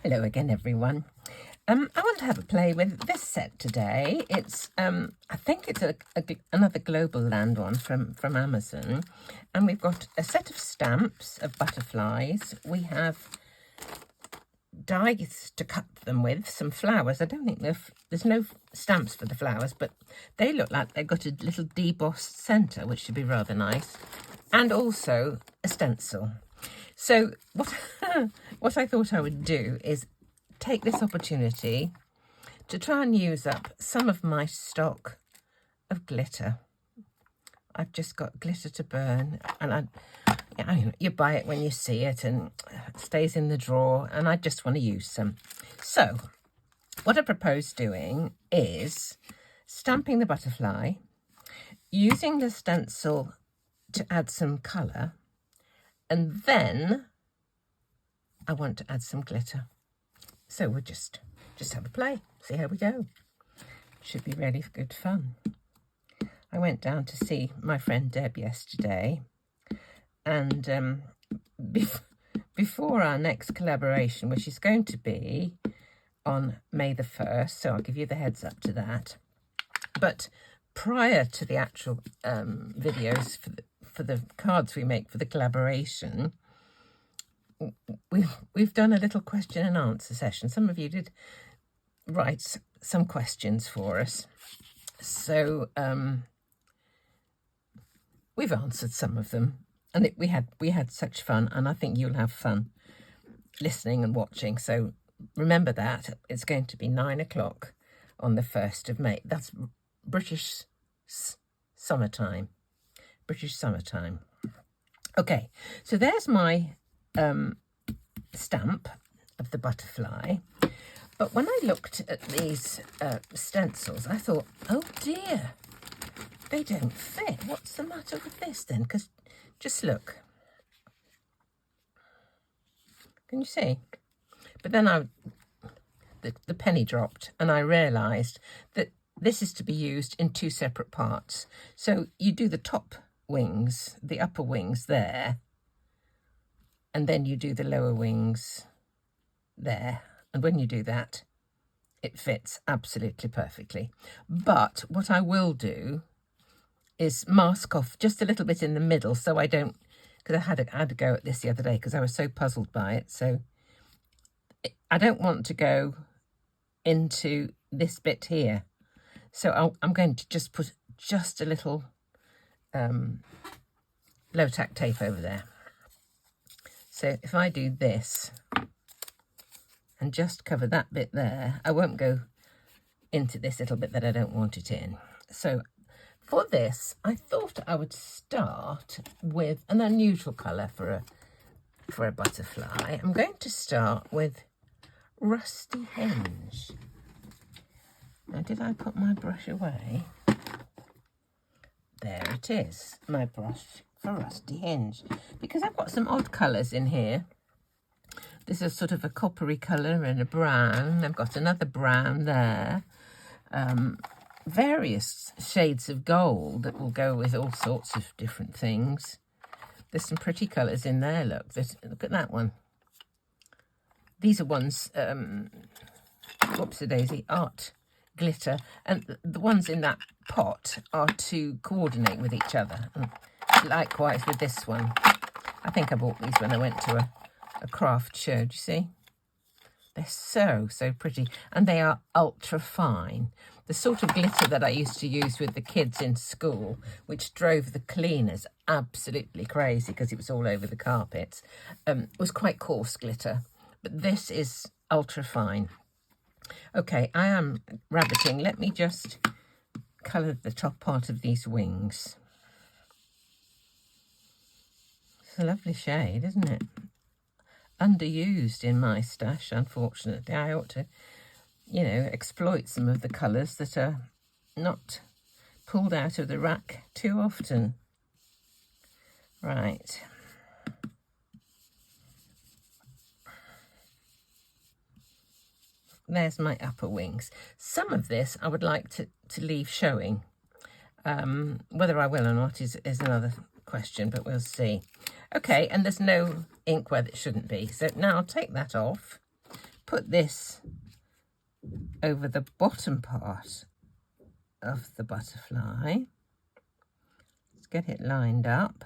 Hello again, everyone. I want to have a play with this set today. It's, I think it's another Global Land one from Amazon. And we've got a set of stamps of butterflies. We have dies to cut them with, some flowers. I don't think there's no stamps for the flowers, but they look like they've got a little debossed centre, which should be rather nice. And also a stencil. So what I thought I would do is take this opportunity to try and use up some of my stock of glitter. I've just got glitter to burn, and you buy it when you see it and it stays in the drawer, and I just want to use some. So what I propose doing is stamping the butterfly, using the stencil to add some colour, and then I want to add some glitter. So we'll just have a play, see how we go. Should be really good fun. I went down to see my friend Deb yesterday, and before our next collaboration, which is going to be on May the 1st, so I'll give you the heads up to that. But prior to the actual videos for the cards we make for the collaboration, we've done a little question and answer session. Some of you did write some questions for us, so we've answered some of them, and we had such fun, and I think you'll have fun listening and watching. So remember that it's going to be 9 o'clock on the 1st of May. That's British summertime. Okay, so there's my stamp of the butterfly. But when I looked at these stencils, I thought, oh dear, they don't fit. What's the matter with this then? Because just look. Can you see? But then the penny dropped, and I realised that this is to be used in two separate parts. So you do the top wings, the upper wings there, and then you do the lower wings there. And when you do that, it fits absolutely perfectly. But what I will do is mask off just a little bit in the middle, so I don't, because I had to go at this the other day because I was so puzzled by it. So I don't want to go into this bit here. So I'm going to just put just a little low-tack tape over there. So if I do this and just cover that bit there, I won't go into this little bit that I don't want it in. So for this, I thought I would start with an unusual colour for a butterfly. I'm going to start with Rusty Hinge. Now, did I put my brush away? There it is, my brush for Rusty Hinge. Because I've got some odd colours in here. This is sort of a coppery colour and a brown. I've got another brown there. Various shades of gold that will go with all sorts of different things. There's some pretty colours in there, look. Look at that one. These are ones, whoopsie-daisy, art glitter, and the ones in that pot are to coordinate with each other. And likewise with this one. I think I bought these when I went to a craft show. Do you see? They're so pretty, and they are ultra fine. The sort of glitter that I used to use with the kids in school, which drove the cleaners absolutely crazy because it was all over the carpets, was quite coarse glitter. But this is ultra fine. Okay, I am rabbiting. Let me just colour the top part of these wings. It's a lovely shade, isn't it? Underused in my stash, unfortunately. I ought to, exploit some of the colours that are not pulled out of the rack too often. Right. There's my upper wings. Some of this I would like to leave showing. Whether I will or not is another question, but we'll see. Okay, and there's no ink where it shouldn't be. So now I'll take that off, put this over the bottom part of the butterfly. Let's get it lined up.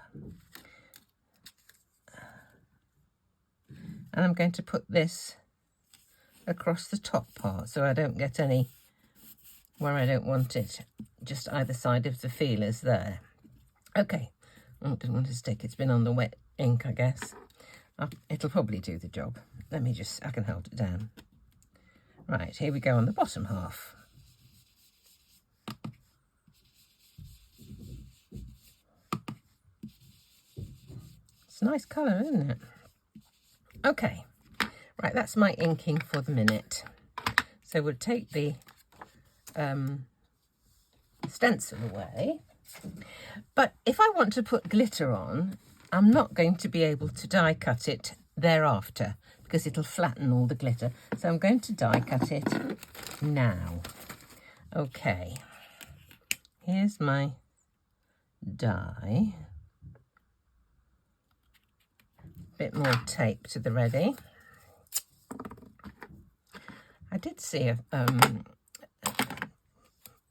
And I'm going to put this across the top part so I don't get any where I don't want it, just either side of the feelers there. Okay, oh, didn't want to stick, it's been on the wet ink, I guess. It'll probably do the job. Let me just, I can hold it down. Right, here we go on the bottom half. It's a nice colour, isn't it? Okay, right, that's my inking for the minute. So we'll take the stencil away. But if I want to put glitter on, I'm not going to be able to die cut it thereafter because it'll flatten all the glitter. So I'm going to die cut it now. Okay, here's my die. Bit more tape to the ready. I did see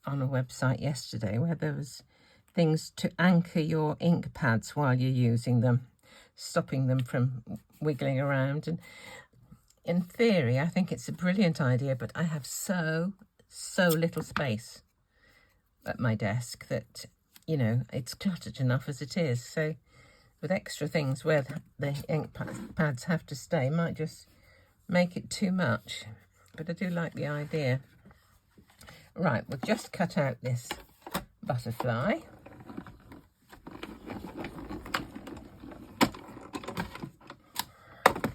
on a website yesterday where there was things to anchor your ink pads while you're using them, stopping them from wiggling around. And in theory, I think it's a brilliant idea, but I have so little space at my desk that, you know, it's cluttered enough as it is. So with extra things where the ink pads have to stay might just make it too much. But I do like the idea. Right, we'll just cut out this butterfly.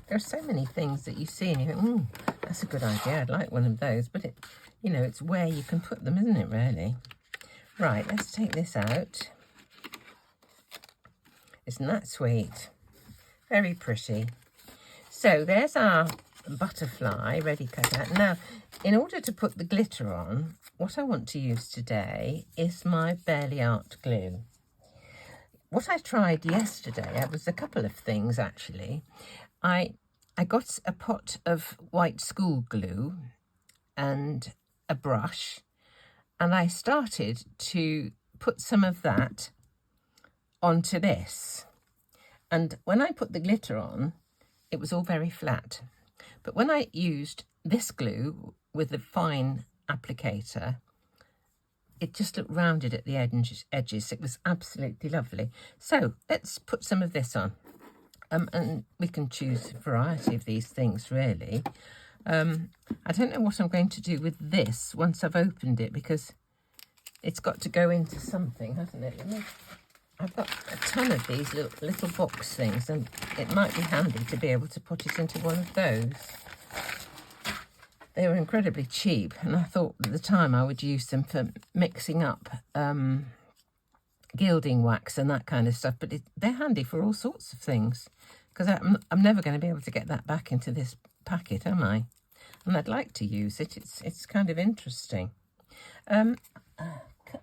There are so many things that you see and you think, that's a good idea, I'd like one of those. But, you know, it's where you can put them, isn't it, really? Right, let's take this out. Isn't that sweet? Very pretty. So there's our butterfly ready cut out. Now, in order to put the glitter on, what I want to use today is my Beary Art Glue. What I tried yesterday, it was a couple of things actually. I got a pot of white school glue and a brush, and I started to put some of that onto this. And when I put the glitter on, it was all very flat. But when I used this glue with the fine applicator, it just looked rounded at the edges. It was absolutely lovely. So let's put some of this on. And we can choose a variety of these things, really. I don't know what I'm going to do with this once I've opened it, because it's got to go into something, hasn't it? I've got a ton of these little box things, and it might be handy to be able to put it into one of those. They were incredibly cheap, and I thought at the time I would use them for mixing up gilding wax and that kind of stuff, but they're handy for all sorts of things, because I'm never going to be able to get that back into this packet, am I? And I'd like to use it. It's kind of interesting. Cut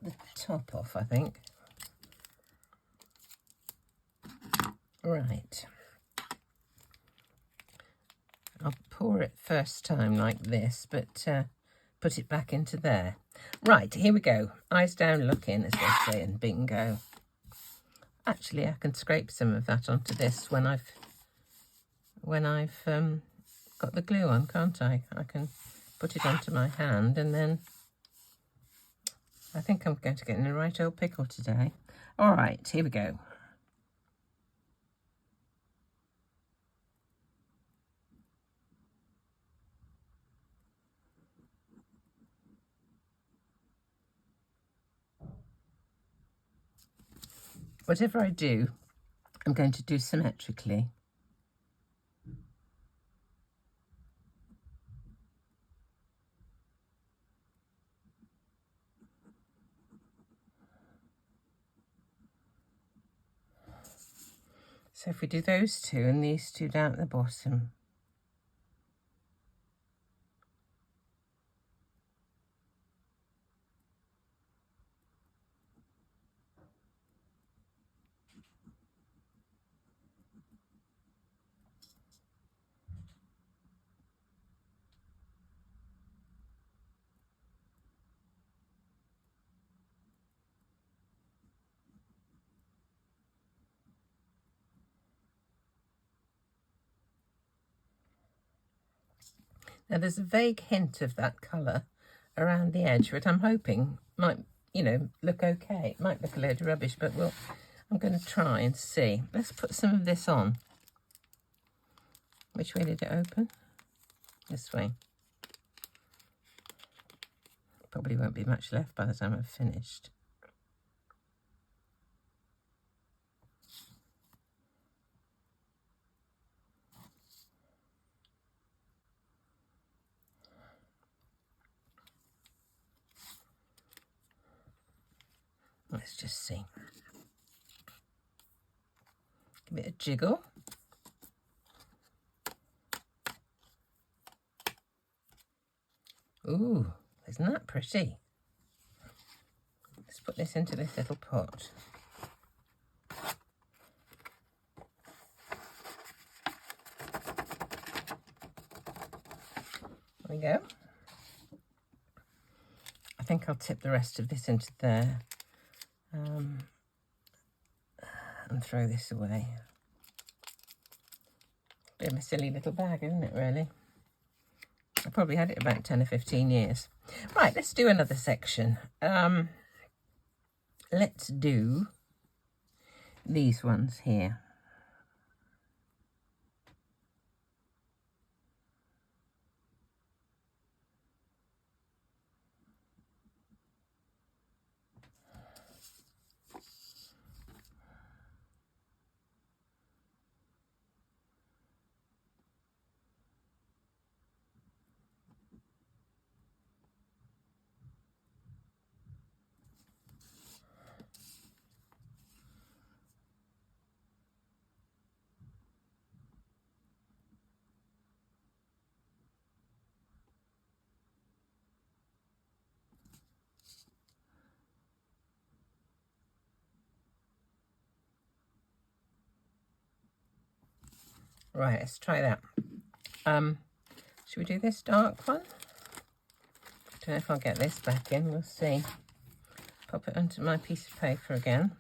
the top off, I think. Right. I'll pour it first time like this, but put it back into there. Right, here we go. Eyes down looking, as they say, and bingo. Actually, I can scrape some of that onto this when I've got the glue on, can't I? I can put it onto my hand, and then I think I'm going to get in a right old pickle today. All right, here we go. Whatever I do, I'm going to do symmetrically. So if we do those two and these two down at the bottom, Now there's a vague hint of that colour around the edge, which I'm hoping might, you know, look okay. It might look a load of rubbish, but I'm going to try and see. Let's put some of this on. Which way did it open? This way. Probably won't be much left by the time I've finished. Let's just see. Give it a jiggle. Ooh, isn't that pretty? Let's put this into this little pot. There we go. I think I'll tip the rest of this into there and throw this away. Bit of a silly little bag, isn't it, really? I probably had it about 10 or 15 years. Right, let's do another section. Let's do these ones here. Right, let's try that. Should we do this dark one? Don't know if I'll get this back in, we'll see. Pop it onto my piece of paper again.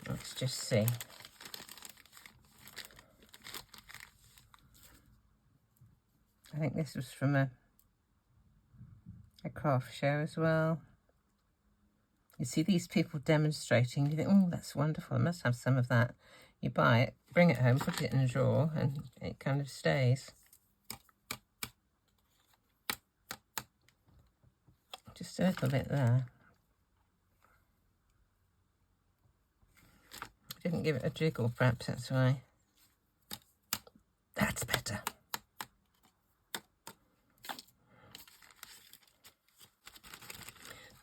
Let's just see. I think this was from a craft show as well. You see these people demonstrating, you think, oh, that's wonderful, I must have some of that. You buy it, bring it home, put it in a drawer, and it kind of stays. Just a little bit there. Didn't give it a jiggle, perhaps that's why. That's better.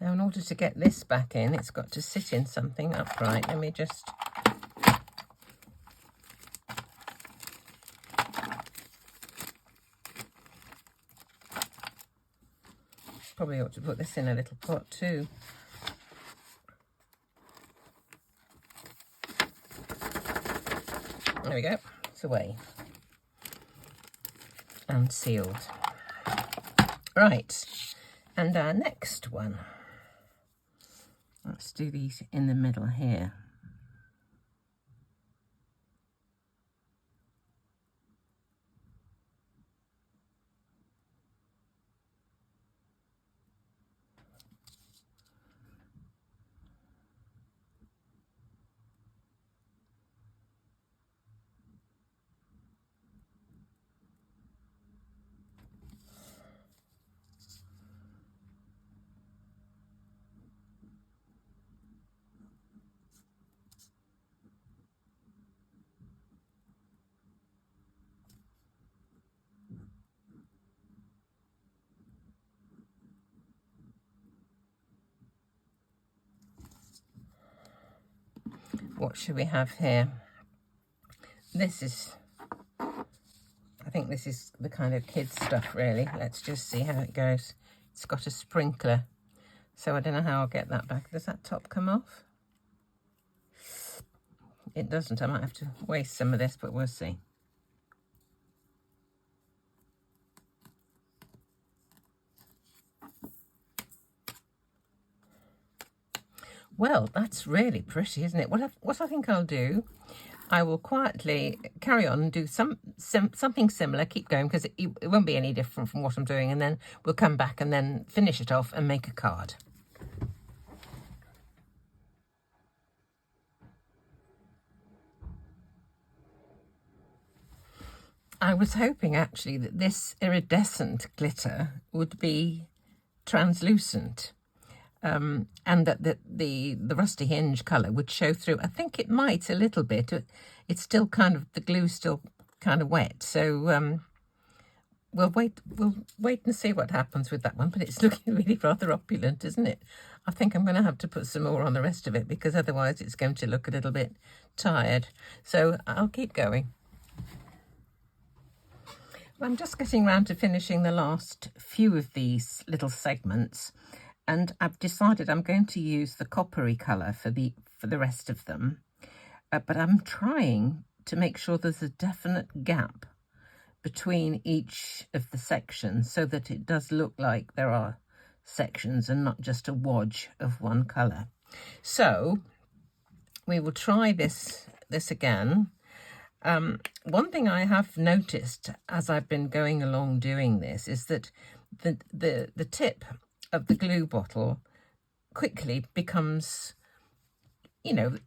Now, in order to get this back in, it's got to sit in something upright. Let me just... Probably ought to put this in a little pot too. There we go. It's away. And sealed. Right. And our next one. Let's do these in the middle here. What should we have here? This is, I think this is the kind of kids stuff really. Let's just see how it goes. It's got a sprinkler, so I don't know how I'll get that back. Does that top come off? It doesn't. I might have to waste some of this, but we'll see. Well, that's really pretty, isn't it? What I think I'll do, I will quietly carry on and do something similar, keep going, because it won't be any different from what I'm doing, and then we'll come back and then finish it off and make a card. I was hoping actually that this iridescent glitter would be translucent, and that the rusty hinge colour would show through. I think it might a little bit. It's still kind of, the glue's still kind of wet, so we'll wait and see what happens with that one. But it's looking really rather opulent, isn't it? I think I'm going to have to put some more on the rest of it, because otherwise it's going to look a little bit tired. So I'll keep going. I'm just getting round to finishing the last few of these little segments, and I've decided I'm going to use the coppery colour for the rest of them, but I'm trying to make sure there's a definite gap between each of the sections so that it does look like there are sections and not just a wodge of one colour. So we will try this again. One thing I have noticed as I've been going along doing this is that the tip of the glue bottle quickly becomes, you know,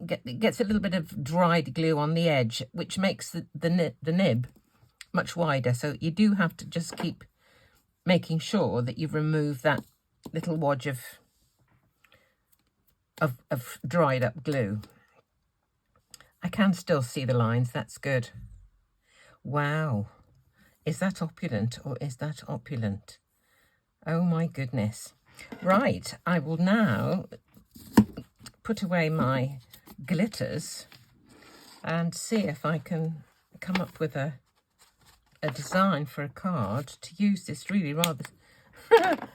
gets a little bit of dried glue on the edge, which makes the nib much wider. So you do have to just keep making sure that you remove that little wodge of dried up glue. I can still see the lines, that's good. Wow, is that opulent or is that opulent? Oh my goodness. Right, I will now put away my glitters and see if I can come up with a design for a card to use this really rather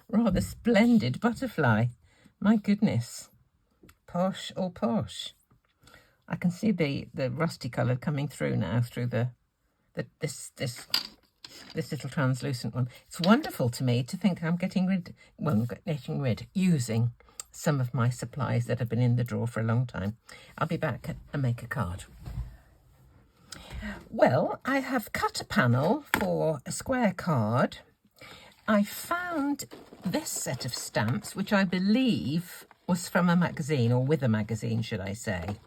rather splendid butterfly. My goodness, posh or posh. I can see the rusty colour coming through now through this little translucent one. It's wonderful to me to think I'm using some of my supplies that have been in the drawer for a long time. I'll be back and make a card. Well, I have cut a panel for a square card. I found this set of stamps, which I believe was from a magazine, or with a magazine, should I say.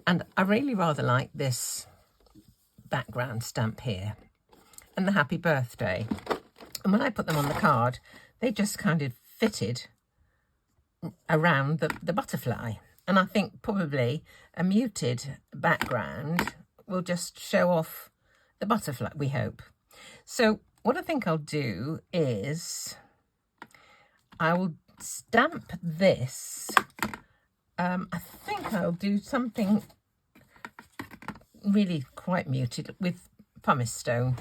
And I really rather like this background stamp here and the happy birthday. And when I put them on the card, they just kind of fitted around the butterfly. And I think probably a muted background will just show off the butterfly, we hope. So what I think I'll do is I will stamp this. I think I'll do something really quite muted with pumice stone.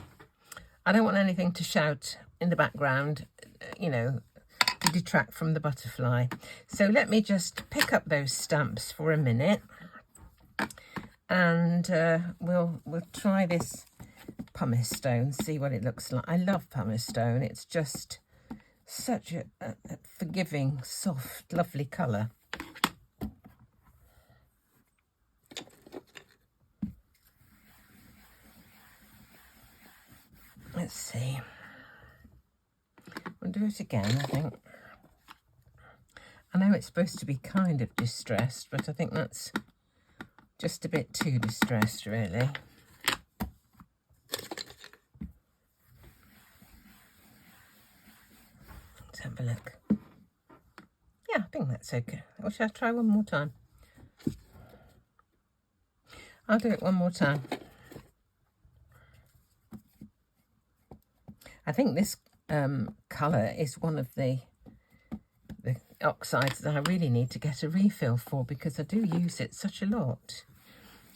I don't want anything to shout in the background, you know, to detract from the butterfly. So let me just pick up those stamps for a minute, and we'll try this pumice stone, see what it looks like. I love pumice stone. It's just such a forgiving, soft, lovely colour. Let's see. We'll do it again, I think. I know it's supposed to be kind of distressed, but I think that's just a bit too distressed, really. Let's have a look. Yeah, I think that's okay. Or shall I try one more time? I'll do it one more time. I think this colour is one of the oxides that I really need to get a refill for, because I do use it such a lot.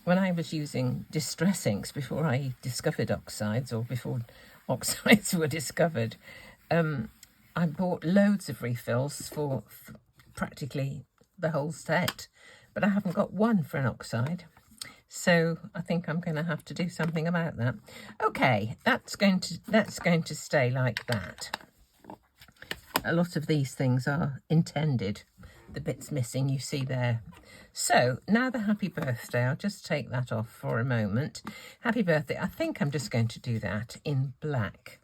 When I was using distress inks before I discovered oxides, or before oxides were discovered, I bought loads of refills for practically the whole set, but I haven't got one for an oxide. So I think I'm going to have to do something about that. Okay, that's going to stay like that. A lot of these things are intended the bits missing you see there. So now the happy birthday, I'll just take that off for a moment. Happy birthday, I think I'm just going to do that in black.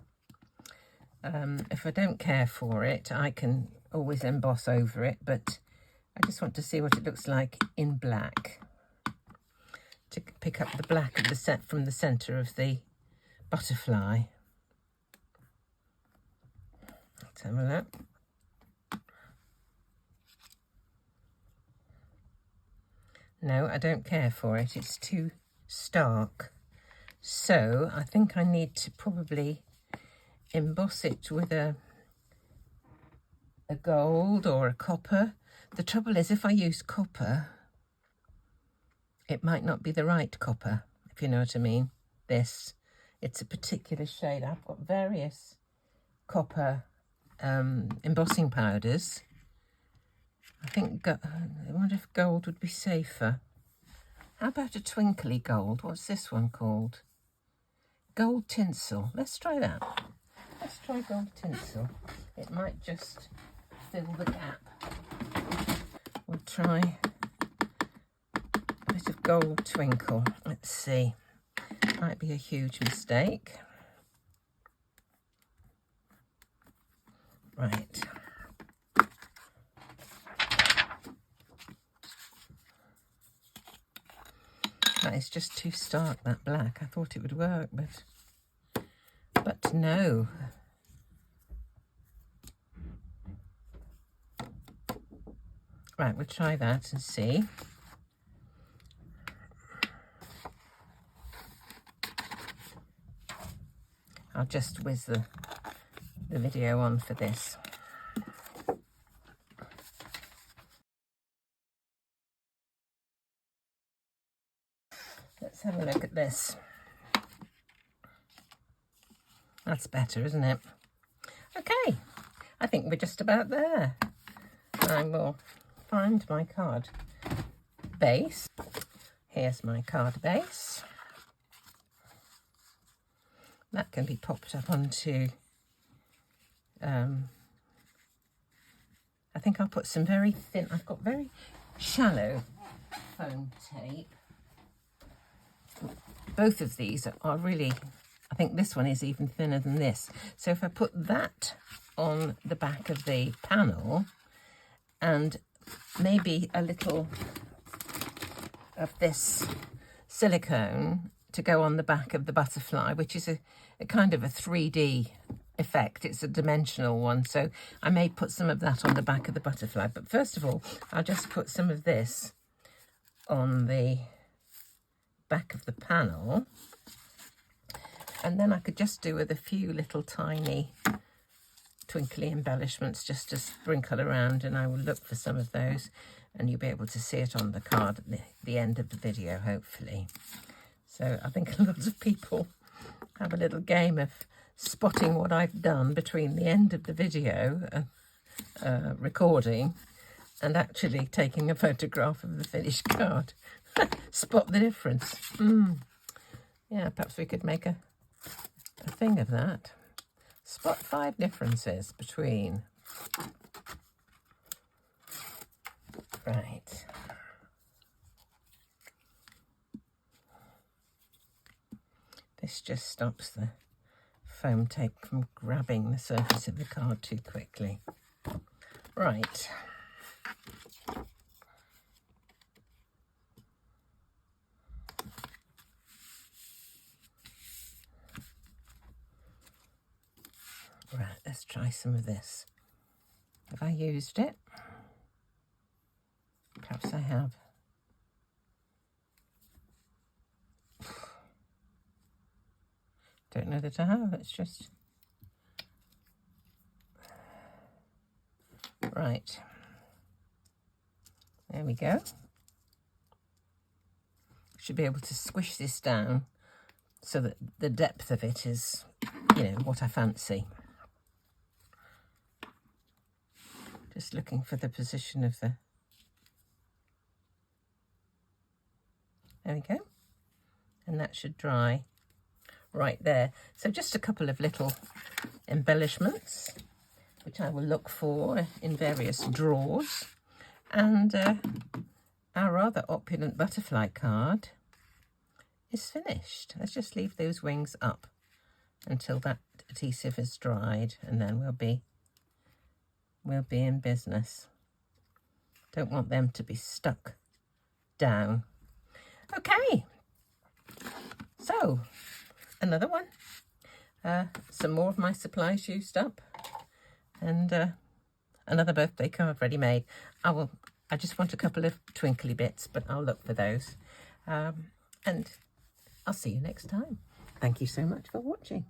If I don't care for it, I can always emboss over it, but I just want to see what it looks like in black. To pick up the black of the set from the centre of the butterfly. Let's have a look. No, I don't care for it. It's too stark. So I think I need to probably emboss it with a gold or a copper. The trouble is, if I use copper, it might not be the right copper, if you know what I mean. It's a particular shade. I've got various copper embossing powders. I wonder if gold would be safer. How about a twinkly gold? What's this one called? Gold tinsel. Let's try that. Let's try gold tinsel. It might just fill the gap. We'll try a bit of gold twinkle. Let's see. Might be a huge mistake. Right. That is just too stark, that black. I thought it would work, but no. Right, we'll try that and see. I'll just whiz the video on for this. Let's have a look at this. That's better, isn't it? Okay, I think we're just about there. I will find my card base. Here's my card base. That can be popped up onto, I think I'll put some very thin, I've got very shallow foam tape. Both of these are really, I think this one is even thinner than this. So if I put that on the back of the panel and maybe a little of this silicone to go on the back of the butterfly, which is a kind of a 3D effect. It's a dimensional one, so I may put some of that on the back of the butterfly. But first of all, I'll just put some of this on the back of the panel, and then I could just do with a few little tiny twinkly embellishments just to sprinkle around, and I will look for some of those, and you'll be able to see it on the card at the end of the video, hopefully. So I think a lot of people have a little game of spotting what I've done between the end of the video recording and actually taking a photograph of the finished card. Spot the difference. Yeah, perhaps we could make a thing of that. Spot 5 differences between. Right. This just stops the foam tape from grabbing the surface of the card too quickly. Right. Right, let's try some of this. Have I used it? Perhaps I have. Don't know that I have, it's just... Right. There we go. Should be able to squish this down so that the depth of it is, you know, what I fancy. Just looking for the position of the... There we go. And that should dry right there. So just a couple of little embellishments, which I will look for in various drawers. And our rather opulent butterfly card is finished. Let's just leave those wings up until that adhesive is dried, and then we'll be in business. Don't want them to be stuck down. Okay, so another one. Some more of my supplies used up, and another birthday card ready made. I just want a couple of twinkly bits, but I'll look for those. And I'll see you next time. Thank you so much for watching.